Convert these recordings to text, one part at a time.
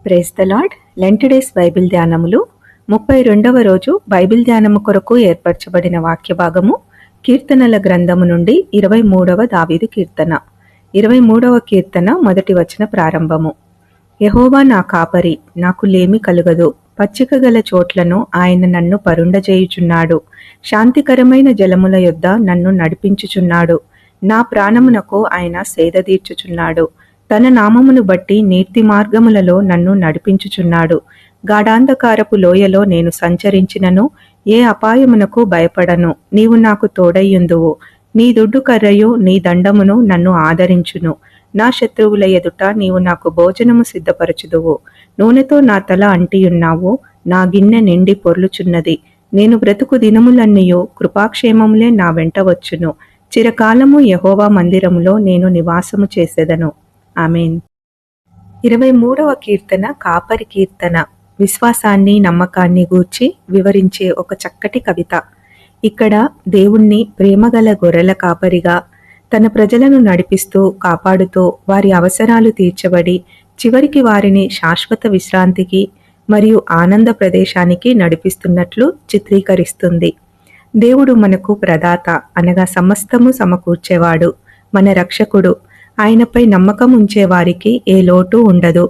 Praise the lord. Lent days bible ధ్యానములు 32వ రోజు బైబిల్ ధ్యానము కొరకు ఏర్పరచబడిన వాక్య భాగము కీర్తనల గ్రంథము నుండి 23వ దావీదు కీర్తన. 23వ కీర్తన మొదటి వచన ప్రారంభము. యెహోవా నా కాపరి, నాకు లేమి కలుగదు. పచ్చిక గల చోట్లను ఆయన నన్ను పరుండజేయుచున్నాడు. శాంతికరమైన జలముల యొద్ద నన్ను నడిపించుచున్నాడు. నా ప్రాణమునకు ఆయన సేదదీర్చుచున్నాడు. తన నామమును బట్టి నీతి మార్గములలో నన్ను నడిపించుచున్నాడు. గాఢాంధకారపు లోయలో నేను సంచరించినను ఏ అపాయమునకు భయపడను. నీవు నాకు తోడయ్యుందువు. నీ దుడ్డు కర్రయు నీ దండమును నన్ను ఆదరించును. నా శత్రువుల ఎదుట నీవు నాకు భోజనము సిద్ధపరచుదువు. నూనెతో నా తల అంటియున్నావు. నా గిన్నె నిండి పొర్లుచున్నది. నేను బ్రతుకు దినములన్నీయు కృపాక్షేమములే నా వెంట వచ్చును. చిరకాలము యెహోవా మందిరములో నేను నివాసము చేసేదను. ఆమేన్. 23వ కీర్తన కాపరి కీర్తన. విశ్వాసాన్ని, నమ్మకాన్ని గూర్చి వివరించే ఒక చక్కటి కవిత. ఇక్కడ దేవుణ్ణి ప్రేమగల గొర్రెల కాపరిగా తన ప్రజలను నడిపిస్తూ, కాపాడుతూ, వారి అవసరాలు తీర్చబడి చివరికి వారిని శాశ్వత విశ్రాంతికి మరియు ఆనంద ప్రదేశానికి నడిపిస్తున్నట్లు చిత్రీకరిస్తుంది. దేవుడు మనకు ప్రదాత అనగా సమస్తము సమకూర్చేవాడు, మన రక్షకుడు. ఆయనపై నమ్మకం ఉంచే వారికి ఏ లోటు ఉండదు.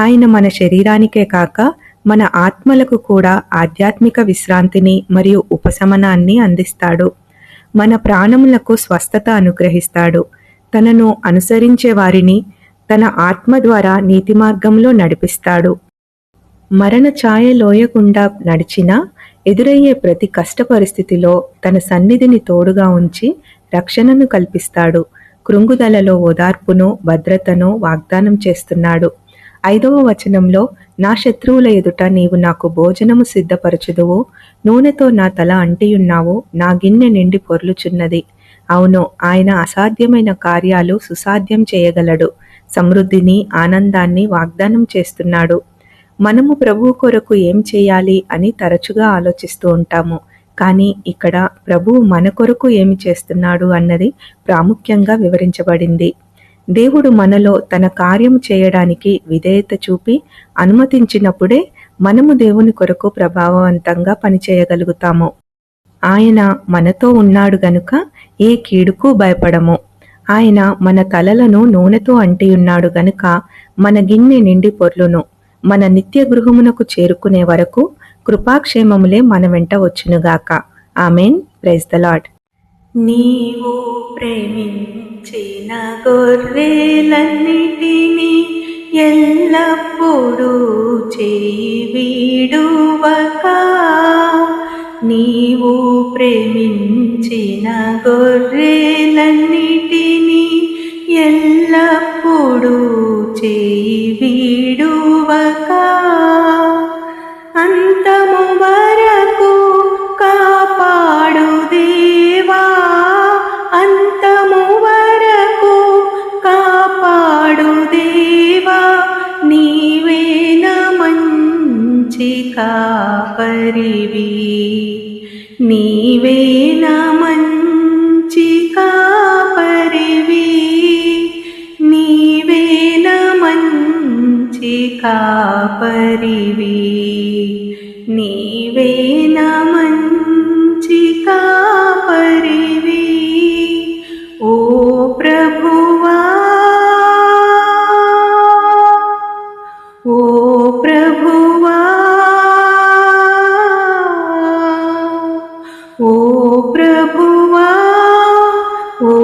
ఆయన మన శరీరానికే కాక మన ఆత్మలకు కూడా ఆధ్యాత్మిక విశ్రాంతిని మరియు ఉపశమనాన్ని అందిస్తాడు. మన ప్రాణములకు స్వస్థత అనుగ్రహిస్తాడు. తనను అనుసరించే వారిని తన ఆత్మ ద్వారా నీతి మార్గంలో నడిపిస్తాడు. మరణ ఛాయ లోయకుండా నడిచినా ఎదురయ్యే ప్రతి కష్ట పరిస్థితిలో తన సన్నిధిని తోడుగా ఉంచి రక్షణను కల్పిస్తాడు. కృంగుదలలో ఓదార్పును, భద్రతను వాగ్దానం చేస్తున్నాడు. 5వ వచనంలో, నా శత్రువుల ఎదుట నీవు నాకు భోజనము సిద్ధపరచుదువు. నూనెతో నా తల అంటియున్నావు. నా గిన్నె నిండి పొర్లుచున్నది. అవును, ఆయన అసాధ్యమైన కార్యాలు సుసాధ్యం చేయగలడు. సమృద్ధిని, ఆనందాన్ని వాగ్దానం చేస్తున్నాడు. మనము ప్రభువు కొరకు ఏం చేయాలి అని తరచుగా ఆలోచిస్తూ ఉంటాము. కానీ ఇక్కడ ప్రభువు మన కొరకు ఏమి చేస్తున్నాడు అన్నది ప్రాముఖ్యంగా వివరించబడింది. దేవుడు మనలో తన కార్యం చేయడానికి విధేయత చూపి అనుమతించినప్పుడే మనము దేవుని కొరకు ప్రభావవంతంగా పనిచేయగలుగుతాము. ఆయన మనతో ఉన్నాడు గనుక ఏ కీడుకు భయపడము. ఆయన మన తలలను నూనెతో అంటియున్నాడు గనుక మన గిన్నె నిండి పొర్లును. మన నిత్య గృహమునకు చేరుకునే వరకు కృపాక్షేమములే మన వెంట వచ్చునుగాక. ఆమెన్. Praise the Lord. నీవు ప్రేమించిన గొర్రెలన్నిటినీ ఎల్లప్పుడూ చేయి వీడువక, నీవు ప్రేమించిన గొర్రెలన్నిటినీ ఎల్లప్పుడూ చేయి వీడువక, అంతము వరకు కాపాడు దేవా, అంతము వరకు కాపాడు దేవా, నీవేన మంచి కాపరివి, నీవేన మంచి కాపరివి, నీవేన మంచి కాపరివి, నీవేన మంచి కాపరివి. ఓ ప్రభువా, ఓ ప్రభువా, ఓ ప్రభువా, ఓ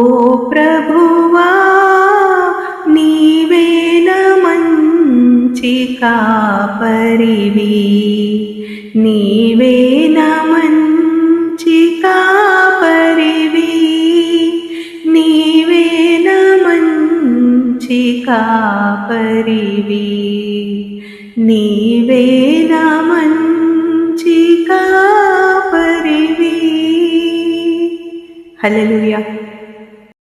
ప్రభువా, నీవేన మంచి కాపరివి, నీవేన మంచి కాపరివి, నీవేన మంచి కాపరివి, నీవేన మంచి కాపరివి. హల్లెలూయా.